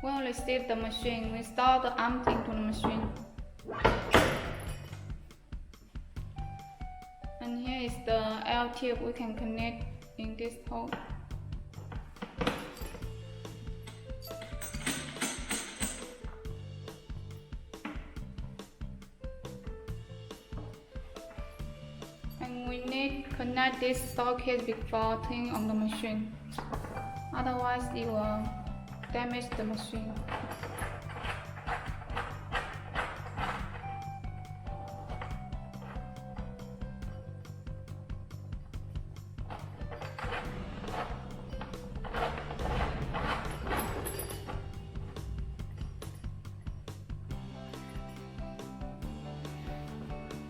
When we receive the machine, we install the arm into the machine. And here is the L tube we can connect in this hole. And we need to connect this socket before turning on the machine. Otherwise, it will damage the machine.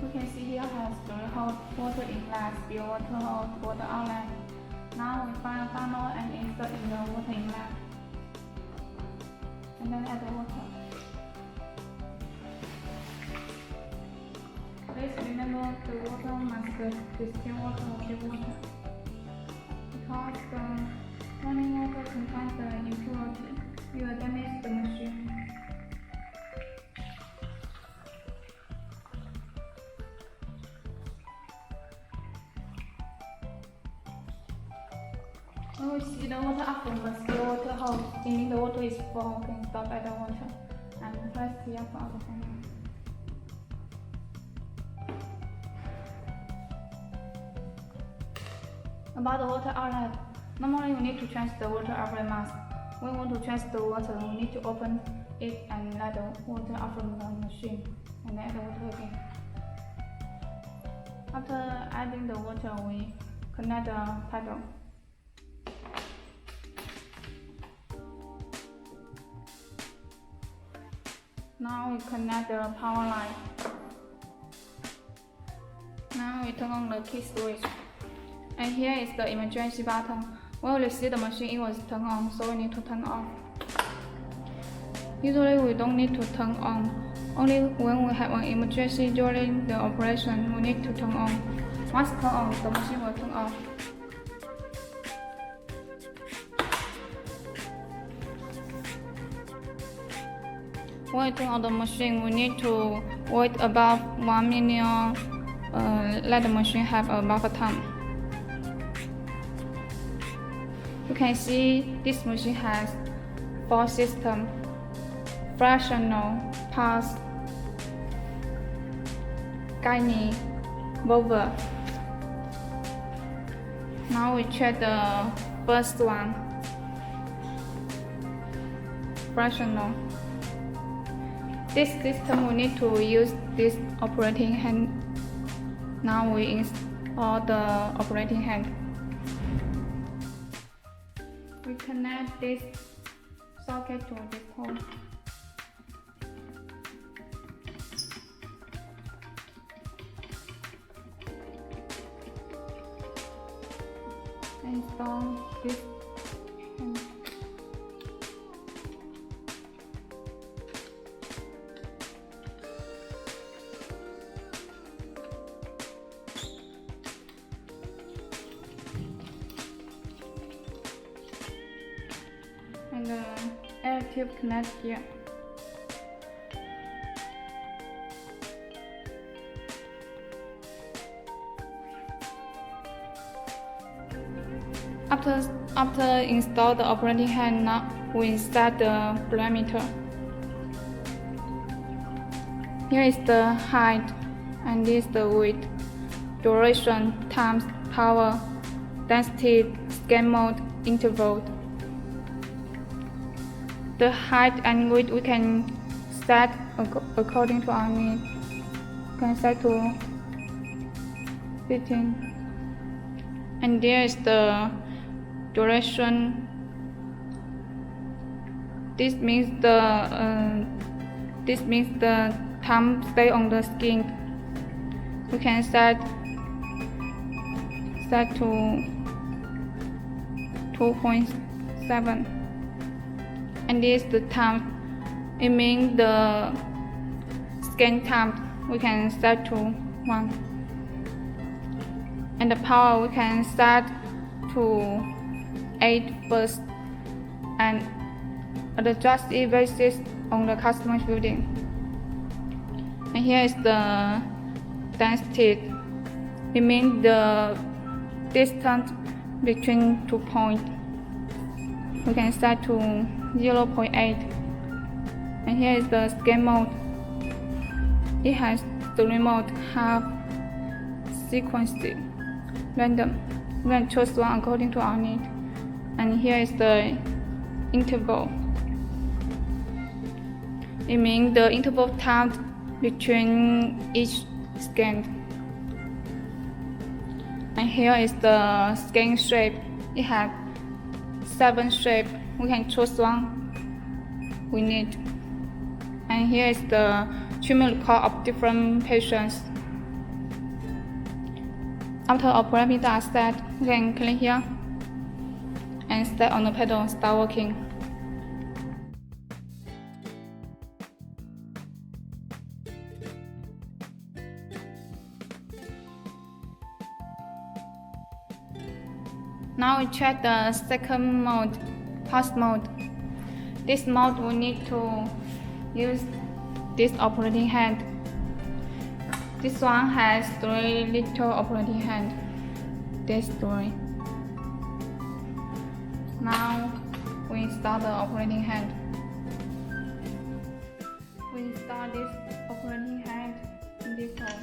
You can see here has the hot water inlet, spill water hole, water outlet. Now we find a funnel and insert in the water inlet. And then add the water. Please remember the water must be distilled water or pure water, because the running water contains the impurity. It will damage the machine. When we see the water up from the still water hole, meaning the water is full, we can stop at the water and press here for our funnel. About the water outlet, normally we need to change the water every month. When we want to change the water, we need to open it and let the water out from the machine and add the water again. After adding the water, we connect the pedal. Now we connect the power line. Now we turn on the key switch. And here is the emergency button. When we receive the machine, it was turned on, so we need to turn off. Usually we don't need to turn on. Only when we have an emergency during the operation, we need to turn on. Once turned on, the machine will turn off. When we turn on the machine, we need to wait about 1 minute, let the machine have a buffer time. You can see this machine has 4 systems: fractional, pulse, gyne, vulva. Now we check the first one, fractional. This system we need to use this operating hand. Now we install the operating hand. We connect this socket to this hole. Install this hand. And the air tube connect here. After install the operating hand, now we set the parameter. Here is the height, and this is the width, duration, times, power, density, scan mode, interval. The height and width we can set according to our need. We can set to 15. And there is the duration. This means the time stay on the skin. We can set to 2.7. And this is the time. It means the scan time we can set to 1. And the power we can set to 8 volts and adjust it basis on the customer's building. And here is the density. It means the distance between 2 points. We can set to 0.8. And here is the scan mode. It has the remote half sequencing random. We can choose one according to our need. And here is the interval. It means the interval time between each scan. And here is the scan shape. It has 7 shapes. We can choose one we need. And here is the treatment record of different patients. After our parameters are set, we can click here and step on the pedal, start working. Now we check the second mode, pulse mode. This mode we need to use this operating hand. This one has 3 little operating hand. This 3. Now we install the operating hand. We install this operating hand in this hole.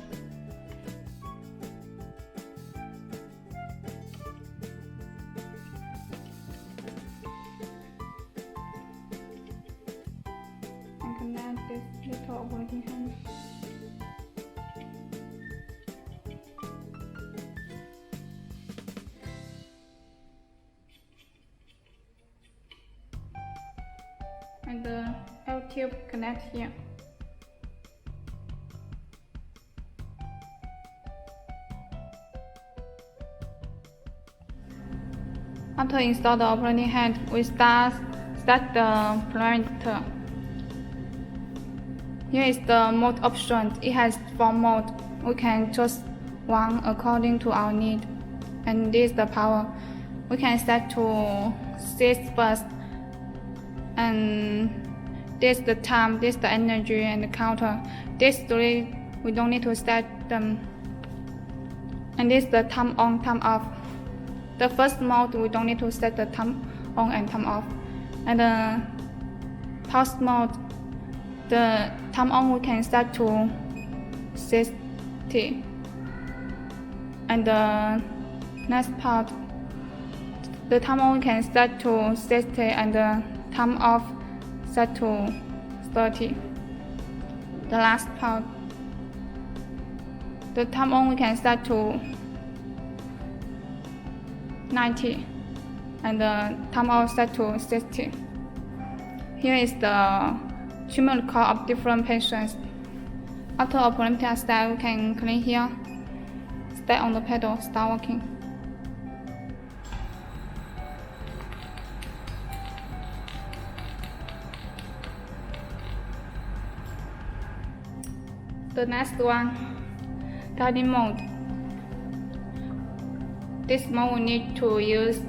And connect this little operating hand. And the L-tube connect here. After install the operating hand, we start the parameter. Here is the mode option. It has 4 modes. We can choose one according to our need. And this is the power. We can set to 6 first. And this is the time, this is the energy and the counter. These 3 we don't need to set them. And this is the time on, time off. The first mode we don't need to set the time on and time off. And the pulse mode, the time on we can set to 60. And the next part, the time on we can set to 60 and the time off set to 30. The last part, the time on we can set to 90 and the time off set to 60. Here is the treatment record of different patients. After a parameter step, we can click here, step on the pedal, start working. The next one, guiding mode. This mode we need to use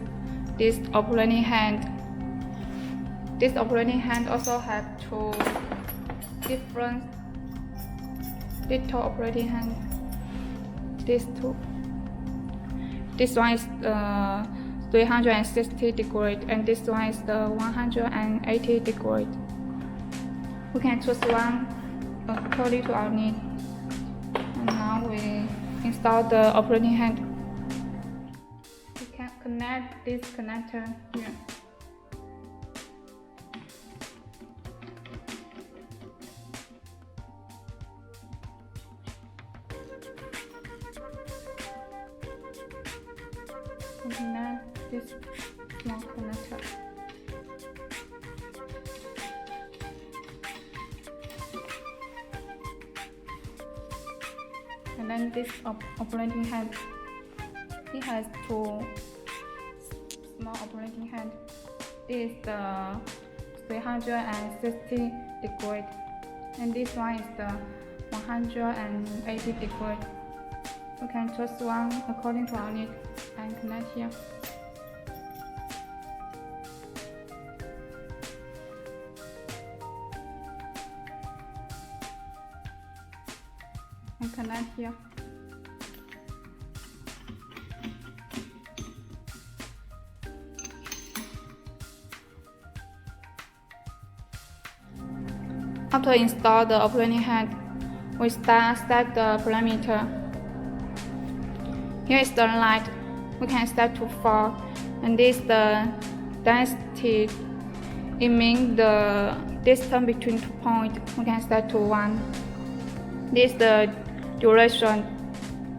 this operating hand. This operating hand also have 2 different little operating hands. These 2. This one is 360 degrees and this one is the 180 degrees. We can choose one according to our need. And now we install the operating hand. We can connect this connector here. We connect this small connector. And then this operating hand, it has 2 small operating hand. This is the 360 degrees and this one is the 180 degrees. We can choose one according to our need and connect here. and connect here. After install the operating head, we set the parameter. Here is the light. We can set to 4, and this is the density. It means the distance between 2 points. We can set to 1. This is the duration.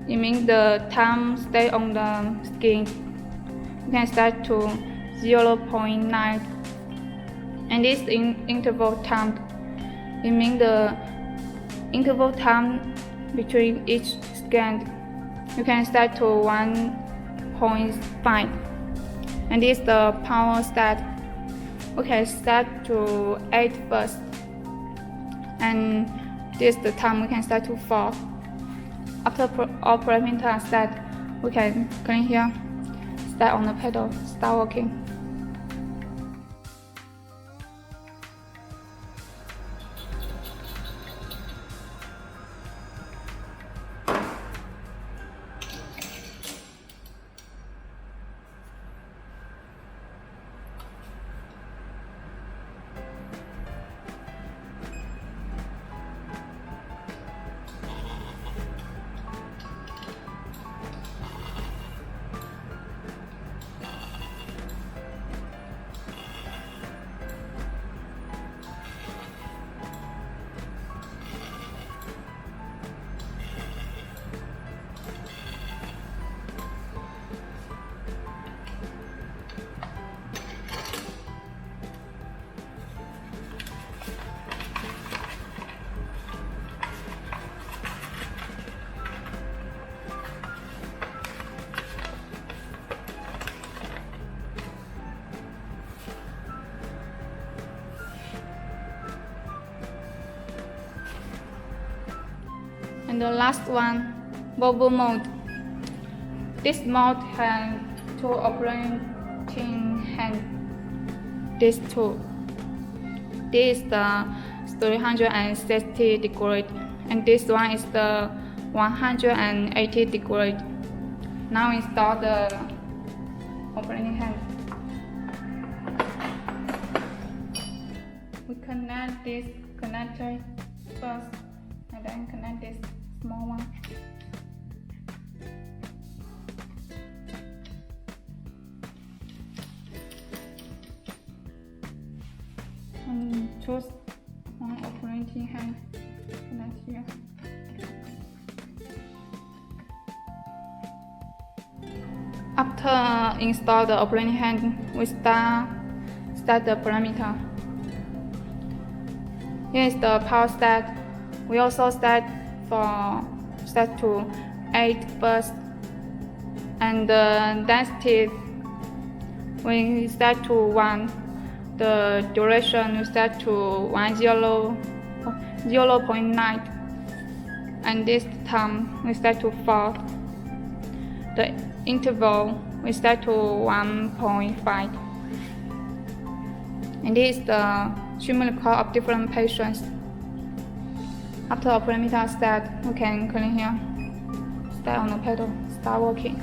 It means the time stay on the skin. We can set to 0.9. And this is interval time. It means the interval time between each scan. You can set to 1.5. And this is the power set. We can set to 8 first. And this is the time we can set to 4. After all parameters are set, we can click here, start on the pedal, start working. And the last one, bubble mode. This mode has 2 operating hands. These 2. This is the 360 degrees, and this one is the 180 degrees. Now install the operating hand. We connect this connector first, and then connect this small one. And choose one operating hand, connect here. After install the operating hand, we start the parameter. Here is the power set. We also set to 8 first, and the density we set to 1. The duration we set to 0.9, and this time we set to 4. The interval we set to 1.5, and this is the treatment record of different patients. After our parameter set, we can click here, start on the pedal, start working.